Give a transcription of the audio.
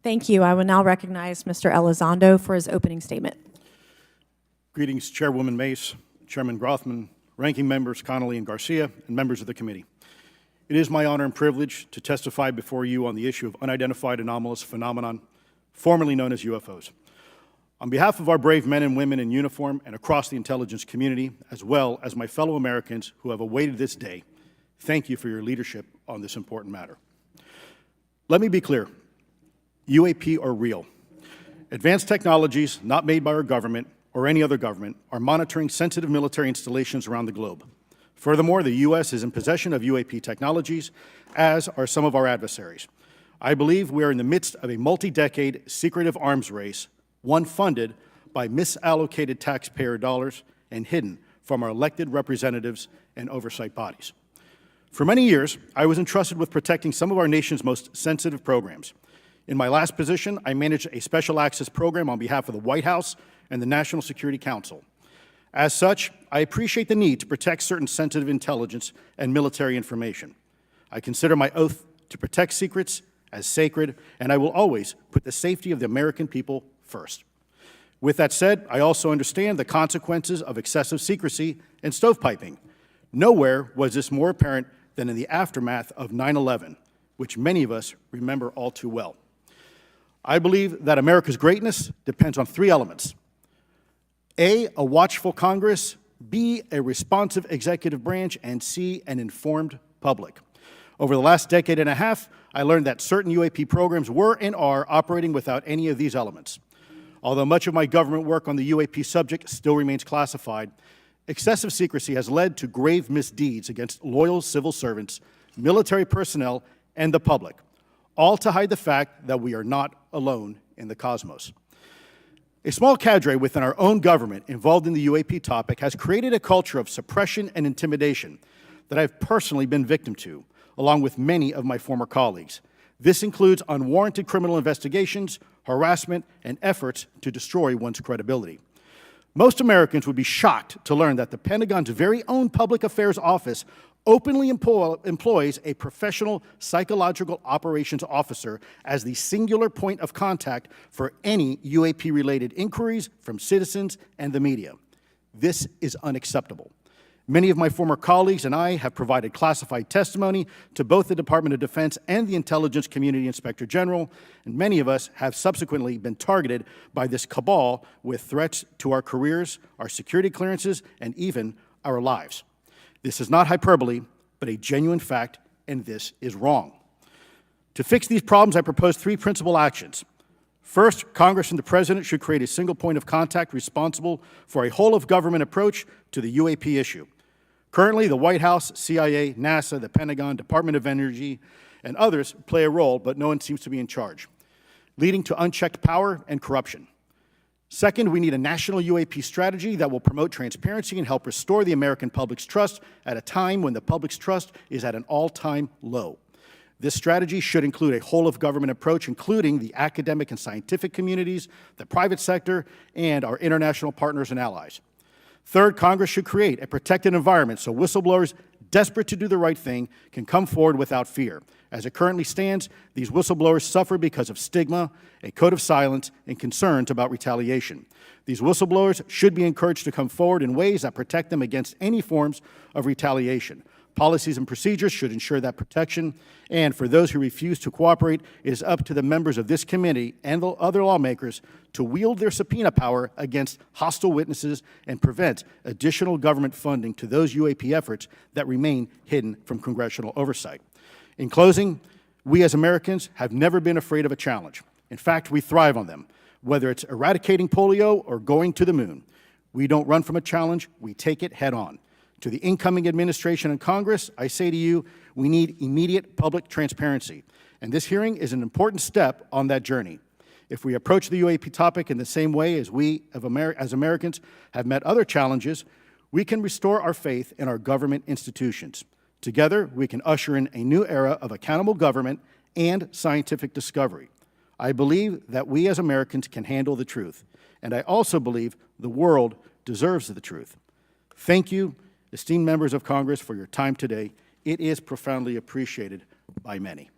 Thank you. I will now recognize Mr. Elizondo for his opening statement. Greetings, Chairwoman Mace, Chairman Grothman, Ranking Members Connolly and Garcia, and members of the committee. It is my honor and privilege to testify before you on the issue of unidentified anomalous phenomenon, formerly known as UFOs. On behalf of our brave men and women in uniform and across the intelligence community, as well as my fellow Americans who have awaited this day, thank you for your leadership on this important matter. Let me be clear. UAP are real. Advanced technologies not made by our government or any other government are monitoring sensitive military installations around the globe. Furthermore, the U.S. is in possession of UAP technologies, as are some of our adversaries. I believe we are in the midst of a multi-decade secretive arms race, one funded by misallocated taxpayer dollars and hidden from our elected representatives and oversight bodies. For many years, I was entrusted with protecting some of our nation's most sensitive programs. In my last position, I managed a special access program on behalf of the White House and the National Security Council. As such, I appreciate the need to protect certain sensitive intelligence and military information. I consider my oath to protect secrets as sacred, and I will always put the safety of the American people first. With that said, I also understand the consequences of excessive secrecy and stovepiping. Nowhere was this more apparent than in the aftermath of 9/11, which many of us remember all too well. I believe that America's greatness depends on three elements: A, a watchful Congress, B, a responsive executive branch, and C, an informed public. Over the last decade and a half, I learned that certain UAP programs were and are operating without any of these elements. Although much of my government work on the UAP subject still remains classified, excessive secrecy has led to grave misdeeds against loyal civil servants, military personnel, and the public, all to hide the fact that we are not alone in the cosmos. A small cadre within our own government involved in the UAP topic has created a culture of suppression and intimidation that I've personally been victim to, along with many of my former colleagues. This includes unwarranted criminal investigations, harassment, and efforts to destroy one's credibility. Most Americans would be shocked to learn that the Pentagon's very own Public Affairs Office openly employs a professional psychological operations officer as the singular point of contact for any UAP-related inquiries from citizens and the media. This is unacceptable. Many of my former colleagues and I have provided classified testimony to both the Department of Defense and the Intelligence Community Inspector General, and many of us have subsequently been targeted by this cabal with threats to our careers, our security clearances, and even our lives. This is not hyperbole, but a genuine fact, and this is wrong. To fix these problems, I propose three principal actions. First, Congress and the President should create a single point of contact responsible for a whole-of-government approach to the UAP issue. Currently, the White House, CIA, NASA, the Pentagon, Department of Energy, and others play a role, but no one seems to be in charge, leading to unchecked power and corruption. Second, we need a national UAP strategy that will promote transparency and help restore the American public's trust at a time when the public's trust is at an all-time low. This strategy should include a whole-of-government approach, including the academic and scientific communities, the private sector, and our international partners and allies. Third, Congress should create a protected environment so whistleblowers desperate to do the right thing can come forward without fear. As it currently stands, these whistleblowers suffer because of stigma, a code of silence, and concerns about retaliation. These whistleblowers should be encouraged to come forward in ways that protect them against any forms of retaliation. Policies and procedures should ensure that protection, and for those who refuse to cooperate, it is up to the members of this committee and the other lawmakers to wield their subpoena power against hostile witnesses and prevent additional government funding to those UAP efforts that remain hidden from congressional oversight. In closing, we as Americans have never been afraid of a challenge. In fact, we thrive on them, whether it's eradicating polio or going to the moon. We don't run from a challenge, we take it head on. To the incoming administration and Congress, I say to you, we need immediate public transparency, and this hearing is an important step on that journey. If we approach the UAP topic in the same way as we, as Americans, have met other challenges, we can restore our faith in our government institutions. Together, we can usher in a new era of accountable government and scientific discovery. I believe that we as Americans can handle the truth, and I also believe the world deserves the truth. Thank you, esteemed members of Congress, for your time today. It is profoundly appreciated by many.